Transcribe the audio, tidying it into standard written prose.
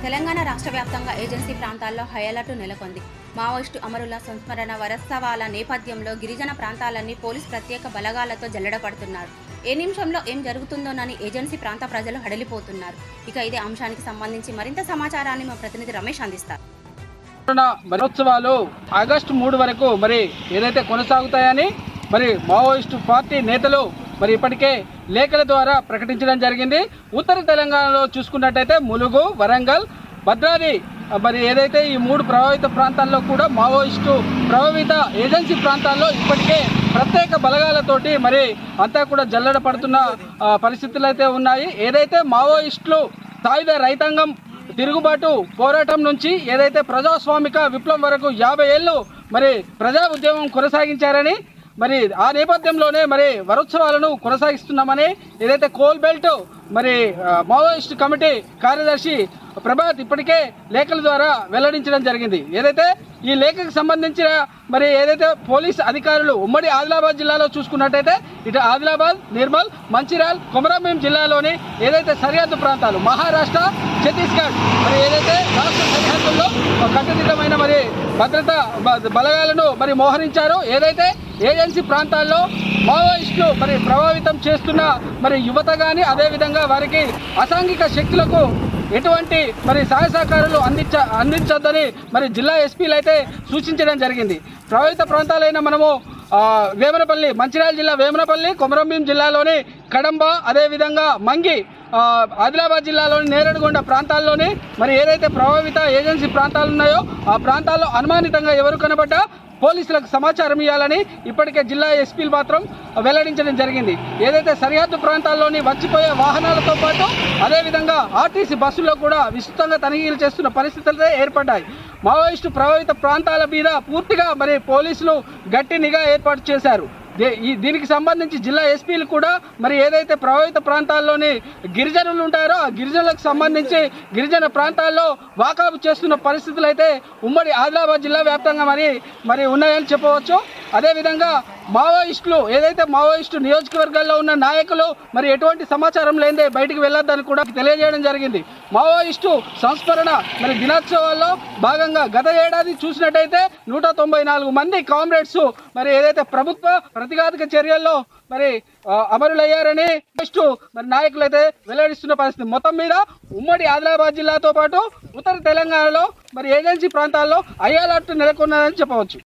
తెలంగాణ రాష్ట్ర వ్యాప్తంగా ఏజెన్సీ ప్రాంతాల్లో హై అలర్ట్ నెలకొంది. మావోయిస్టు అమరుల సంస్మరణ వారోత్సవాల నేపథ్యంలో గిరిజన ప్రాంతాలన్నీ పోలీస్ ప్రత్యేక బలగాలతో జల్లెడపడుతున్నారు. ఏ నిమిషంలో ఏం జరుగుతుందోనని ఏజెన్సీ ప్రాంత ప్రజలు హడలిపోతున్నారు. ఇక ఇదే అంశానికి సంబంధించి మరింత సమాచారాన్ని మా ప్రతినిధి రమేష్ అందిస్తారు. వారోత్సవాలు ఆగస్టు 3 వరకు ఏదైతే కొనసాగుతాయని మావోయిస్టు పార్టీ నేతలు ఇప్పటికే లేఖల ద్వారా ప్రకటించడం జరిగింది. ఉత్తర తెలంగాణలో చూసుకున్నట్టయితే ములుగు, వరంగల్, భద్రాద్రి ఏదైతే ఈ 3 ప్రభావిత ప్రాంతాల్లో కూడా మావోయిస్టు ప్రభావిత ఏజెన్సీ ప్రాంతాల్లో ఇప్పటికే ప్రత్యేక బలగాలతోటి అంతా కూడా జల్లెడ పడుతున్న పరిస్థితులు అయితే ఉన్నాయి. ఏదైతే మావోయిస్టులు సాయుధ రైతాంగం తిరుగుబాటు పోరాటం నుంచి ఏదైతే ప్రజాస్వామిక విప్లవం వరకు 50 ఏళ్ళు ప్రజా ఉద్యమం కొనసాగించారని ఆ నేపథ్యంలోనే వారోత్సవాలను కొనసాగిస్తున్నామని ఏదైతే కోల్ బెల్ట్ మావోయిస్ట్ కమిటీ కార్యదర్శి ప్రభాత్ ఇప్పటికే లేఖల ద్వారా వెల్లడించడం జరిగింది. ఏదైతే ఈ లేఖకు సంబంధించిన ఏదైతే పోలీస్ అధికారులు ఉమ్మడి ఆదిలాబాద్ జిల్లాలో చూసుకున్నట్టయితే ఇటు ఆదిలాబాద్, నిర్మల్, మంచిర్యాల్, కొమరంభీం జిల్లాలోని ఏదైతే సరిహద్దు ప్రాంతాలు మహారాష్ట్ర, ఛత్తీస్గఢ్ ఏదైతే రాష్ట్ర సరిహద్దుల్లో కట్టుదిట్టమైన భద్రతా బలగాలను మోహరించారు. ఏదైతే ఏజెన్సీ ప్రాంతాల్లో మావోయిస్టులు ప్రభావితం చేస్తున్న యువత కానీ అదేవిధంగా వారికి అసాంఘిక శక్తులకు ఎటువంటి సహాయ సహకారాలు అందించొద్దని జిల్లా ఎస్పీలు అయితే సూచించడం జరిగింది. ప్రభావిత ప్రాంతాలైన మనము వేమనపల్లి, మంచిర్యాల జిల్లా వేమనపల్లి, కొమరంభీం జిల్లాలోని కడంబ, అదేవిధంగా మంగి, ఆదిలాబాద్ జిల్లాలోని నేరడిగొండ ప్రాంతాల్లోని ఏదైతే ప్రభావిత ఏజెన్సీ ప్రాంతాలు ఉన్నాయో ఆ ప్రాంతాల్లో అనుమానితంగా ఎవరు కనబడ్డా పోలీసులకు సమాచారం ఇవ్వాలని ఇప్పటికే జిల్లా ఎస్పీలు మాత్రం వెల్లడించడం జరిగింది. ఏదైతే సరిహద్దు ప్రాంతాల్లోని వచ్చిపోయే వాహనాలతో పాటు అదేవిధంగా ఆర్టీసీ బస్సుల్లో కూడా విస్తృతంగా తనిఖీలు చేస్తున్న పరిస్థితులే ఏర్పడ్డాయి. మావోయిస్టు ప్రభావిత ప్రాంతాల మీద పూర్తిగా పోలీసులు గట్టి నిఘా ఏర్పాటు చేశారు. దీనికి సంబంధించి జిల్లా ఎస్పీలు కూడా ఏదైతే ప్రభావిత ప్రాంతాల్లోని గిరిజనులు ఉంటారో ఆ గిరిజనులకు సంబంధించి గిరిజన ప్రాంతాల్లో వాకాబు చేస్తున్న పరిస్థితులు అయితే ఉమ్మడి ఆదిలాబాద్ జిల్లా వ్యాప్తంగా ఉన్నాయని చెప్పవచ్చు. అదేవిధంగా మావోయిస్టులు ఏదైతే మావోయిస్టు నియోజకవర్గాల్లో ఉన్న నాయకులు ఎటువంటి సమాచారం లేదే బయటికి వెళ్ళొద్దని కూడా తెలియజేయడం జరిగింది. మావోయిస్టు సంస్మరణ దినోత్సవాల్లో భాగంగా గత ఏడాది చూసినట్టయితే 194 మంది కామ్రేడ్స్ ఏదైతే ప్రభుత్వ ప్రతిఘాతుక చర్యల్లో అమరులయ్యారని నాయకులు అయితే వెల్లడిస్తున్న పరిస్థితి. మొత్తం మీద ఉమ్మడి ఆదిలాబాద్ జిల్లాతో పాటు ఉత్తర తెలంగాణలో ఏజెన్సీ ప్రాంతాల్లో హై అలర్ట్ నెలకొన్నదని చెప్పవచ్చు.